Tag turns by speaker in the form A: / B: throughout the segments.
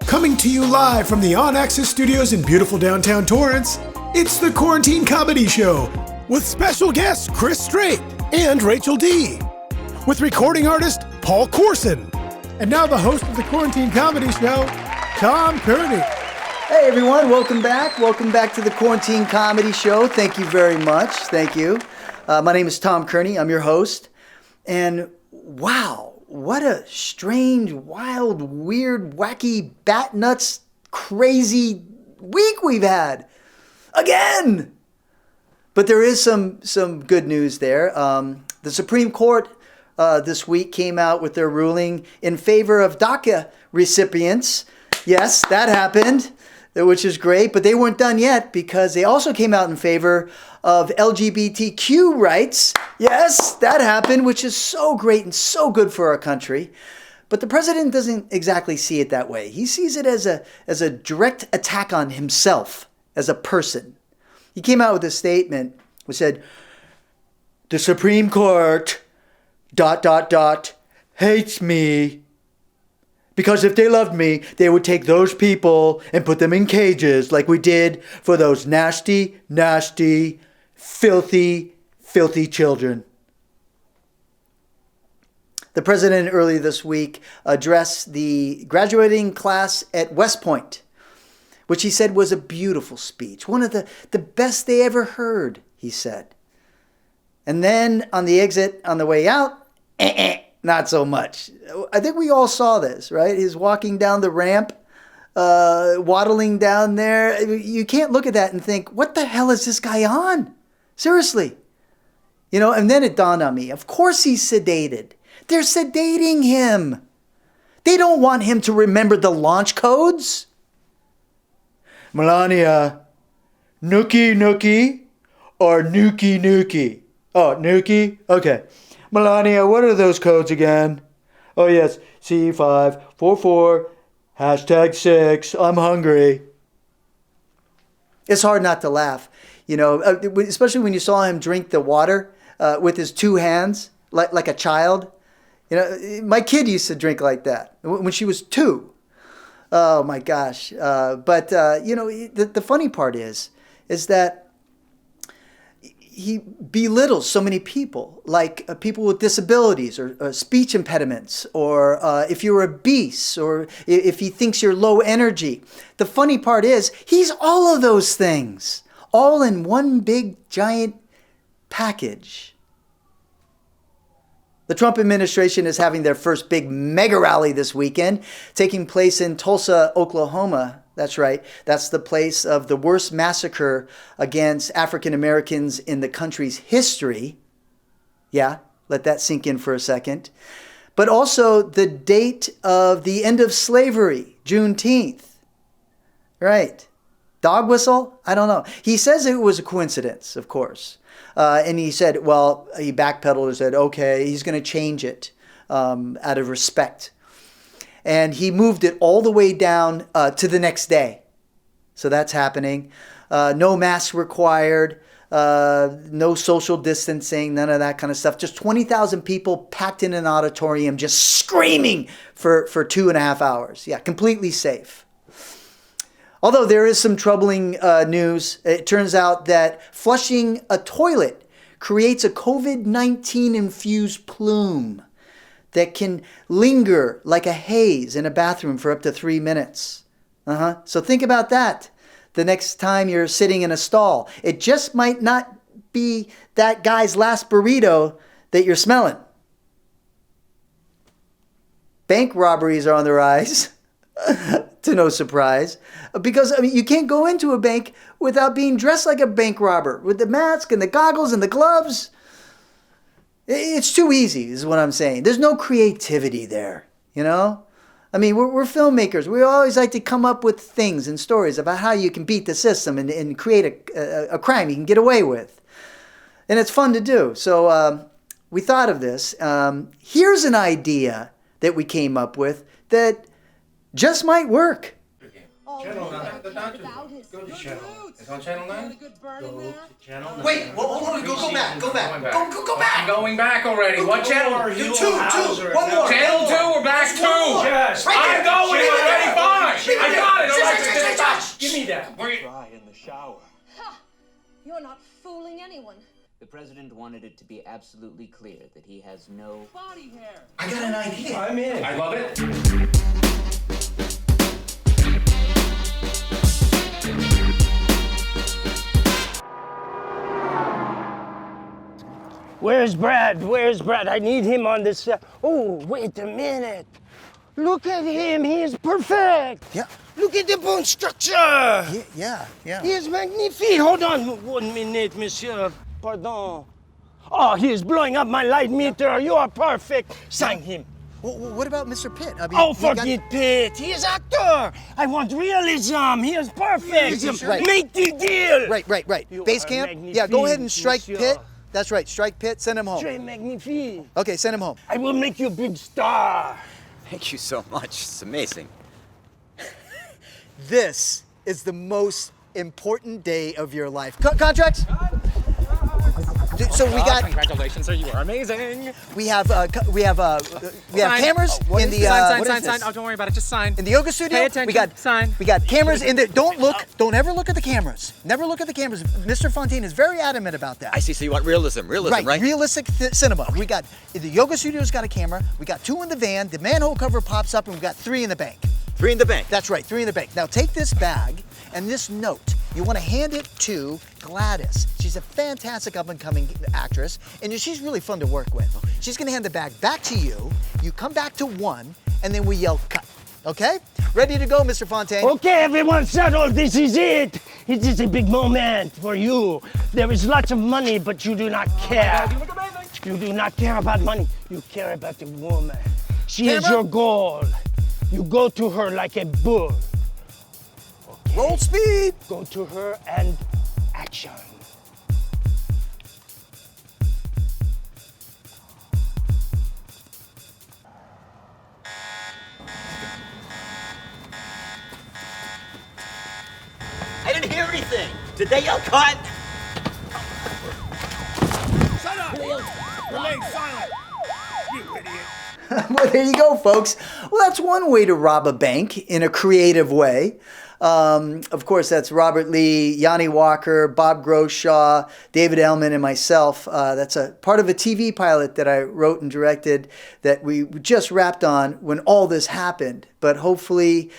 A: Coming to you live from the On Access Studios in beautiful downtown Torrance, it's the Quarantine Comedy Show with special guests Chris Strait and Rachel D. With recording artist Paul Corson. And now the host of the Quarantine Comedy Show, Tom Kearney.
B: Hey everyone, welcome back. Welcome back to the Quarantine Comedy Show. Thank you very much. Thank you. My name is Tom Kearney. I'm your host. And wow, what a strange, wild, weird, wacky, bat nuts, crazy week we've had. Again! But there is some good news there. The Supreme Court this week came out with their ruling in favor of DACA recipients. Yes, that happened, which is great, but they weren't done yet because they also came out in favor of LGBTQ rights. Yes, that happened, which is so great and so good for our country. But the president doesn't exactly see it that way. He sees it as a direct attack on himself as a person. He came out with a statement which said, "The Supreme Court, ... hates me. Because if they loved me, they would take those people and put them in cages like we did for those nasty, nasty, filthy, filthy children." The president earlier this week addressed the graduating class at West Point, which he said was a beautiful speech. One of the best they ever heard, he said. And then on the exit, on the way out, not so much. I think we all saw this, right? He's walking down the ramp, waddling down there. You can't look at that and think, what the hell is this guy on? Seriously. You know, and then it dawned on me, of course he's sedated. They're sedating him. They don't want him to remember the launch codes. Melania, nookie nookie or nuki nuki? Oh, nuki? Okay. Melania, what are those codes again? Oh yes, C544, #6, I'm hungry. It's hard not to laugh, you know, especially when you saw him drink the water with his two hands, like a child. You know, my kid used to drink like that when she was 2. Oh my gosh. But you know, the funny part is that he belittles so many people, like people with disabilities or speech impediments, or if you're obese, or if he thinks you're low energy. The funny part is he's all of those things, all in one big giant package. The Trump administration is having their first big mega rally this weekend, taking place in Tulsa, Oklahoma. That's right. That's the place of the worst massacre against African Americans in the country's history. Yeah, let that sink in for a second. But also the date of the end of slavery, Juneteenth. Right. Dog whistle? I don't know. He says it was a coincidence, of course. And he said, well, he backpedaled and said, okay, he's going to change it out of respect. And he moved it all the way down to the next day. So that's happening. No masks required, no social distancing, none of that kind of stuff. Just 20,000 people packed in an auditorium just screaming for 2.5 hours. Yeah, completely safe. Although there is some troubling news. It turns out that flushing a toilet creates a COVID-19 infused plume that can linger like a haze in a bathroom for up to 3 minutes. So think about that the next time you're sitting in a stall. It just might not be that guy's last burrito that you're smelling. Bank robberies are on the rise. To no surprise, because I mean, you can't go into a bank without being dressed like a bank robber with the mask and the goggles and the gloves. It's too easy, is what I'm saying. There's no creativity there, you know? I mean, we're filmmakers. We always like to come up with things and stories about how you can beat the system and create a crime you can get away with. And it's fun to do. So we thought of this. Here's an idea that we came up with that just might work.
C: Channel 9. The doctor. Go to channel. It's on channel 9? Go to channel 9.
B: Wait, hold on. Go back. Go back.
C: I'm going back already. What channel?
B: Two. One more.
C: Channel 2 or back 2?
B: Yes.
C: I'm going already. Fine. me that.
D: Cry in the shower.
E: Ha! You're not fooling anyone.
F: The president wanted it to be absolutely clear that he has no
E: Body hair.
C: I got an idea. I'm in. I love it.
G: Where's Brad? Where's Brad? I need him on this. Oh, wait a minute. Look at him. He is perfect.
B: Yeah.
G: Look at the bone structure.
B: Yeah.
G: He is magnifique. Hold on 1 minute, monsieur. Pardon. Oh, he is blowing up my light meter. You are perfect. Sign him.
B: Well, what about Mr. Pitt? I mean,
G: Oh, forget Pitt. He is actor. I want realism. He is perfect.
B: Right.
G: Make the deal.
B: Right.
G: You
B: Base
G: are
B: camp? Yeah, go ahead and strike
G: magnifique,
B: Pitt. That's right, strike Pitt, send him home.
G: Très magnifique.
B: Okay, send him home.
G: I will make you a big star.
F: Thank you so much. It's amazing.
B: This is the most important day of your life. Contracts? So we got.
H: Congratulations, sir! You are amazing.
B: We have cameras in the.
H: Sign. Oh, don't worry about it. Just sign.
B: In the yoga studio.
H: Pay attention. Sign.
B: We got cameras in there. Don't ever look at the cameras. Never look at the cameras. Mr. Fontaine is very adamant about that.
F: I see. So you want realism, right?
B: Realistic realistic cinema. We got the yoga studio's got a camera. We got 2 in the van. The manhole cover pops up, and we got 3 in the bank.
F: 3 in the bank.
B: That's right, 3 in the bank. Now take this bag and this note. You want to hand it to Gladys. She's a fantastic up-and-coming actress, and she's really fun to work with. She's going to hand the bag back to you. You come back to 1, and then we yell cut. Okay? Ready to go, Mr. Fontaine?
G: Okay, everyone settled. This is it. It is a big moment for you. There is lots of money, but you do not care.
H: You look amazing.
G: You do not care about money. You care about the woman. She is
B: Camera?
G: your goal. You go to her like a bull.
B: Roll speed.
G: Go to her and action.
F: I didn't hear anything. Did they yell cut?
A: Shut up! Remain silent! You idiot!
B: Well, there you go, folks. Well, that's one way to rob a bank in a creative way. Of course, that's Robert Lee, Yanni Walker, Bob Groshaw, David Ellman, and myself. That's a part of a TV pilot that I wrote and directed that we just wrapped on when all this happened. But hopefully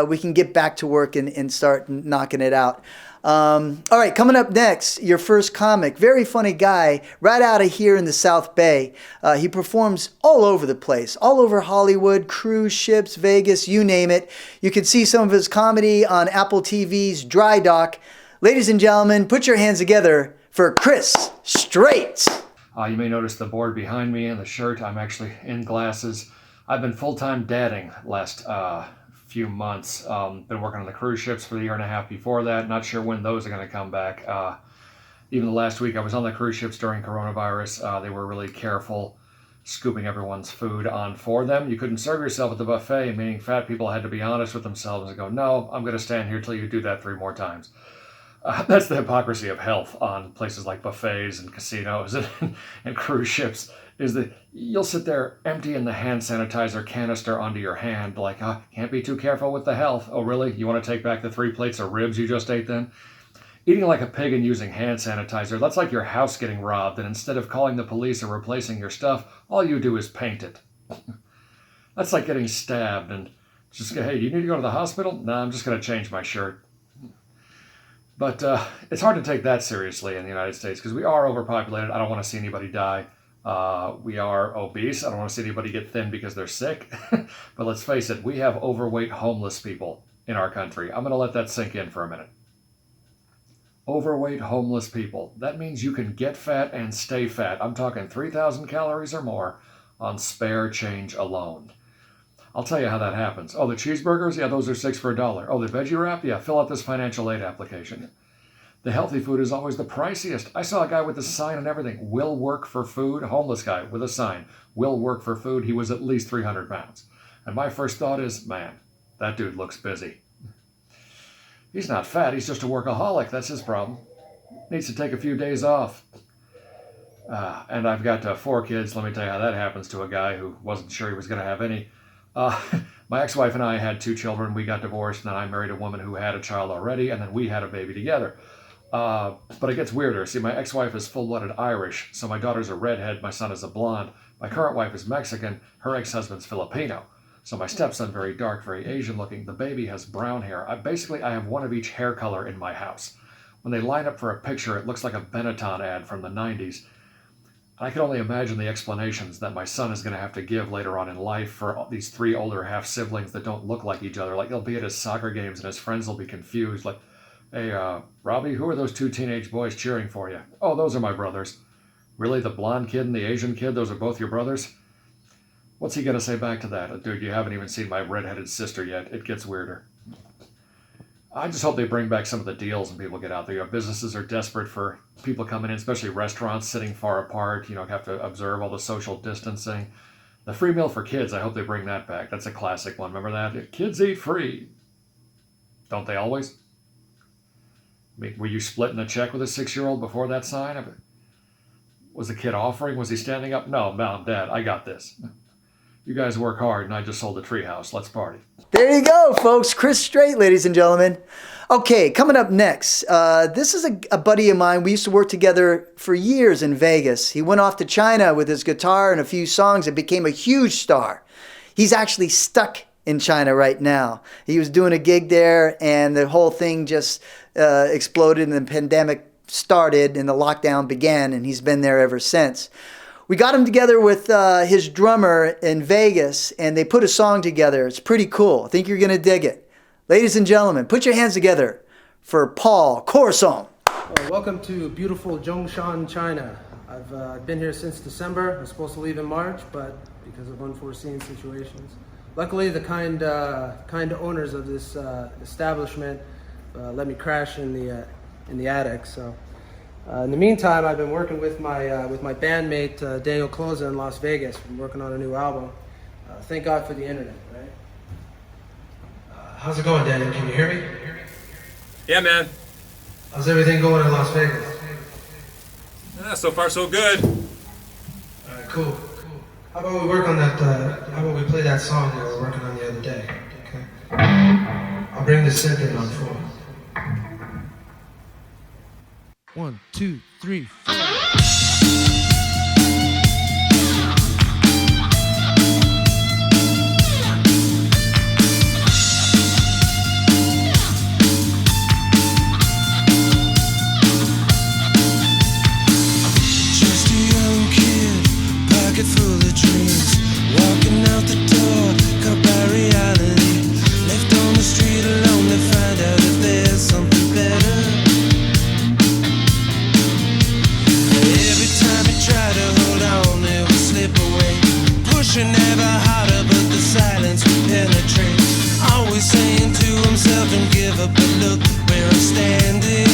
B: we can get back to work and start knocking it out. All right, coming up next, your first comic. Very funny guy, right out of here in the South Bay. He performs all over the place, all over Hollywood, cruise ships, Vegas, you name it. You can see some of his comedy on Apple TV's Dry Dock. Ladies and gentlemen, put your hands together for Chris Strait.
I: You may notice the board behind me and the shirt. I'm actually in glasses. I've been full-time dadding last few months. Been working on the cruise ships for the year and a half before that. Not sure when those are going to come back. Even the last week I was on the cruise ships during coronavirus. They were really careful scooping everyone's food on for them. You couldn't serve yourself at the buffet, meaning fat people had to be honest with themselves and go, no, I'm going to stand here till you do that 3 more times. That's the hypocrisy of health on places like buffets and casinos and cruise ships, is that you'll sit there emptying the hand sanitizer canister onto your hand like, can't be too careful with the health. Oh, really? You want to take back the 3 plates of ribs you just ate then? Eating like a pig and using hand sanitizer, that's like your house getting robbed, and instead of calling the police or replacing your stuff, all you do is paint it. That's like getting stabbed and just go, hey, you need to go to the hospital? No, I'm just going to change my shirt. But it's hard to take that seriously in the United States because we are overpopulated. I don't want to see anybody die. We are obese. I don't want to see anybody get thin because they're sick. But let's face it, we have overweight homeless people in our country. I'm going to let that sink in for a minute. Overweight homeless people. That means you can get fat and stay fat. I'm talking 3,000 calories or more on spare change alone. I'll tell you how that happens. Oh, the cheeseburgers? Yeah, those are 6 for $1. Oh, the veggie wrap? Yeah, fill out this financial aid application. The healthy food is always the priciest. I saw a guy with a sign and everything. Will work for food. A homeless guy with a sign. Will work for food. He was at least 300 pounds. And my first thought is, man, that dude looks busy. He's not fat. He's just a workaholic. That's his problem. Needs to take a few days off. And I've got 4 kids. Let me tell you how that happens to a guy who wasn't sure he was going to have any. Uh, my ex-wife and I had 2 children. We got divorced, and then I married a woman who had a child already, and then we had a baby together. But it gets weirder. See, my ex-wife is full-blooded Irish, so my daughter's a redhead, my son is a blonde. My current wife is Mexican, her ex-husband's Filipino. So my stepson, very dark, very Asian-looking. The baby has brown hair. I have one of each hair color in my house. When they line up for a picture, it looks like a Benetton ad from the 90s. I can only imagine the explanations that my son is going to have to give later on in life for these 3 older half-siblings that don't look like each other. Like, he'll be at his soccer games and his friends will be confused. Like, hey, Robbie, who are those 2 teenage boys cheering for you? Oh, those are my brothers. Really, the blonde kid and the Asian kid, those are both your brothers? What's he going to say back to that? Dude, you haven't even seen my redheaded sister yet. It gets weirder. I just hope they bring back some of the deals and people get out there. Businesses are desperate for people coming in, especially restaurants sitting far apart, have to observe all the social distancing. The free meal for kids, I hope they bring that back. That's a classic one. Remember that? Kids eat free. Don't they always? I mean, were you splitting a check with a 6-year-old before that sign? Was the kid offering? Was he standing up? No, Mom, Dad, I got this. You guys work hard, and I just sold a treehouse. Let's party.
B: There you go, folks. Chris Strait, ladies and gentlemen. Okay, coming up next. This is a buddy of mine. We used to work together for years in Vegas. He went off to China with his guitar and a few songs and became a huge star. He's actually stuck in China right now. He was doing a gig there, and the whole thing just exploded, and the pandemic started, and the lockdown began, and he's been there ever since. We got him together with his drummer in Vegas, and they put a song together. It's pretty cool. I think you're going to dig it. Ladies and gentlemen, put your hands together for Paul Corazon.
D: Welcome to beautiful Zhongshan, China. I've been here since December. I was supposed to leave in March, but because of unforeseen situations. Luckily, the kind owners of this establishment let me crash in the attic. So. In the meantime, I've been working with my bandmate Daniel Cloza in Las Vegas. We're working on a new album. Thank God for the internet, right? How's it going, Daniel? Can you hear me?
J: Yeah, man.
D: How's everything going in Las Vegas?
J: So far, so good.
D: All right, cool. How about we work on that? How about we play that song that we were working on the other day? Okay. I'll bring the synth in on 4. 1, 2, 3, 4. Just a young kid, pocket full of dreams, walking out the door, caught by reality, left on the street alone to find out if there's something better. Try to hold on, it would slip away. Pushing ever harder, but the silence would penetrate. Always saying to himself, don't give up, but look where I'm standing.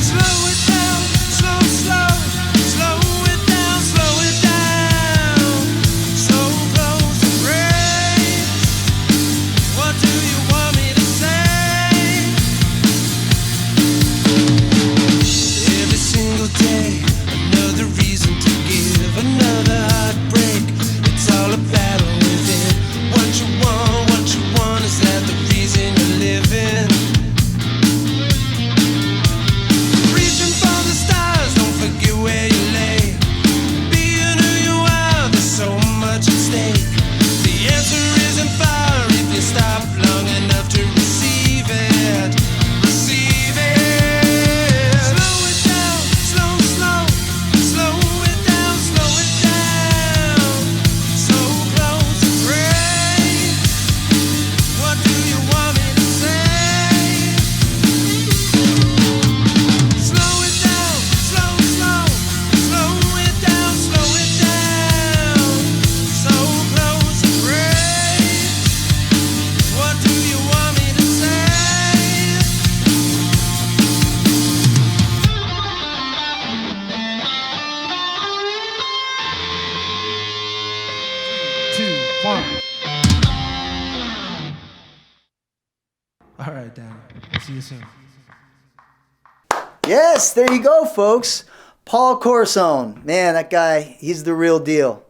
D: Slow it down, slow, slow. Slow it down, slow it down. So close to break. What do you want me to say? Day, another reason to give, another heartbreak. It's all a battle within. What you want, is that the reason you're living? Reaching for the stars, don't forget where you lay. Being who you are, there's so much at stake. The answer isn't far if you stop long enough to receive it. Receive it. All right, Dan. See you soon.
B: Yes, there you go, folks. Paul Corazon. Man, that guy, he's the real deal.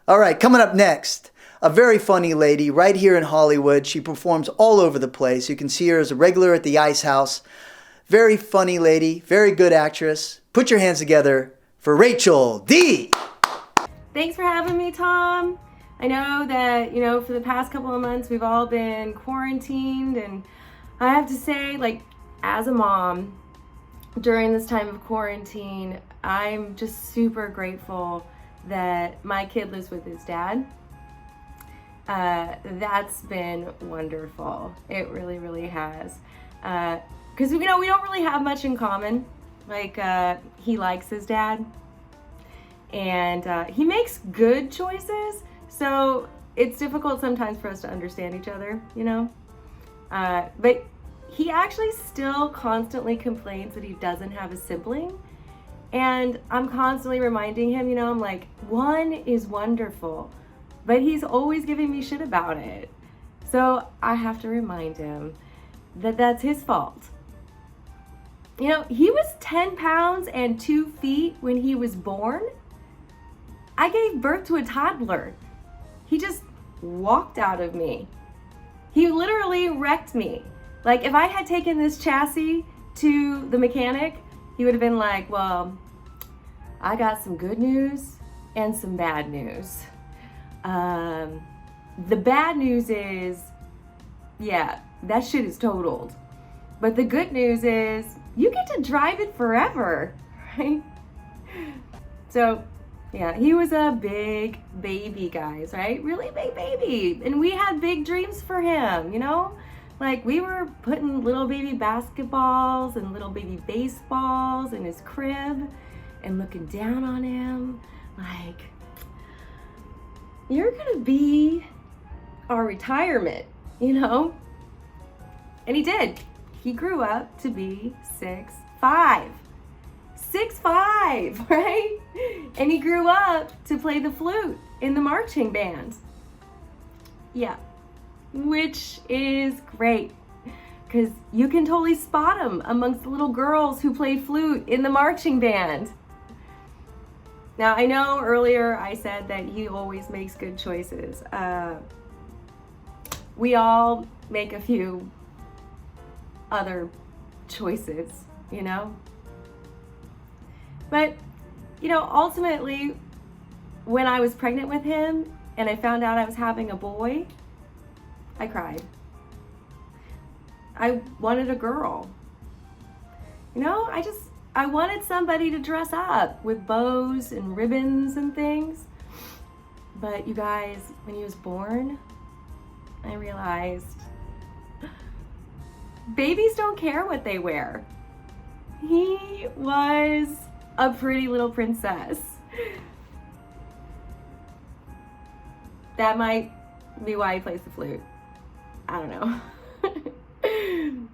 B: All right, coming up next, a very funny lady right here in Hollywood. She performs all over the place. You can see her as a regular at the Ice House. Very funny lady, very good actress. Put your hands together for Rachel D.
K: Thanks for having me, Tom. I know that, for the past couple of months, we've all been quarantined, and I have to say, as a mom, during this time of quarantine, I'm just super grateful that my kid lives with his dad. That's been wonderful. It really, really has. Because, we don't really have much in common. He likes his dad. And he makes good choices. So it's difficult sometimes for us to understand each other, But he actually still constantly complains that he doesn't have a sibling. And I'm constantly reminding him, I'm like, one is wonderful, but he's always giving me shit about it. So I have to remind him that that's his fault. He was 10 pounds and 2 feet when he was born. I gave birth to a toddler. He just walked out of me. He literally wrecked me. If I had taken this chassis to the mechanic, he would have been like, well, I got some good news and some bad news. The bad news is, yeah, that shit is totaled. But the good news is you get to drive it forever, right? So, yeah, he was a big baby, guys, right? Really big baby. And we had big dreams for him, we were putting little baby basketballs and little baby baseballs in his crib and looking down on him like, you're gonna be our retirement, And he did. He grew up to be 6'5". 6'5", right? And he grew up to play the flute in the marching band. Yeah, which is great because you can totally spot him amongst the little girls who play flute in the marching band. Now, I know earlier I said that he always makes good choices. We all make a few other choices, But, ultimately, when I was pregnant with him and I found out I was having a boy, I cried. I wanted a girl. I wanted somebody to dress up with bows and ribbons and things. But you guys, when he was born, I realized babies don't care what they wear. He was a pretty little princess. That might be why he plays the flute. I don't know.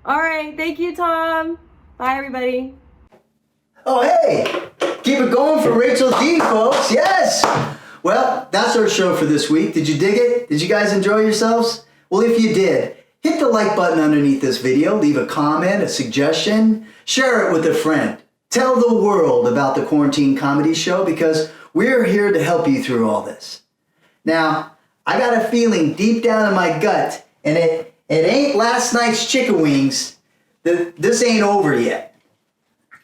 K: All right, thank you, Tom. Bye, everybody.
B: Oh, hey, keep it going for Rachel D, folks. Yes. Well, that's our show for this week. Did you dig it? Did you guys enjoy yourselves? Well, if you did, hit the like button underneath this video, leave a comment, a suggestion, share it with a friend. Tell the world about the Quarantine Comedy Show because we're here to help you through all this. Now, I got a feeling deep down in my gut, and it ain't last night's chicken wings, that this ain't over yet.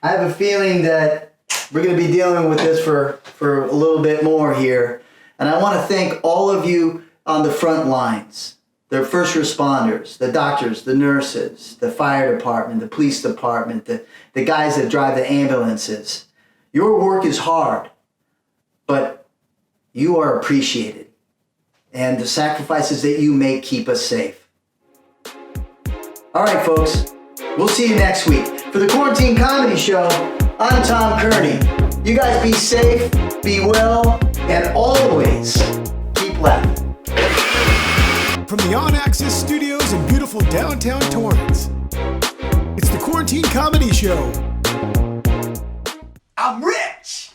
B: I have a feeling that we're going to be dealing with this for a little bit more here. And I want to thank all of you on the front lines, the first responders, the doctors, the nurses, the fire department, the police department, the guys that drive the ambulances. Your work is hard, but you are appreciated. And the sacrifices that you make keep us safe. All right, folks, we'll see you next week. For the Quarantine Comedy Show, I'm Tom Kearney. You guys be safe, be well, and always keep laughing.
A: From the On Access Studios in beautiful downtown Torrance, it's the Quarantine Comedy Show.
B: I'm rich!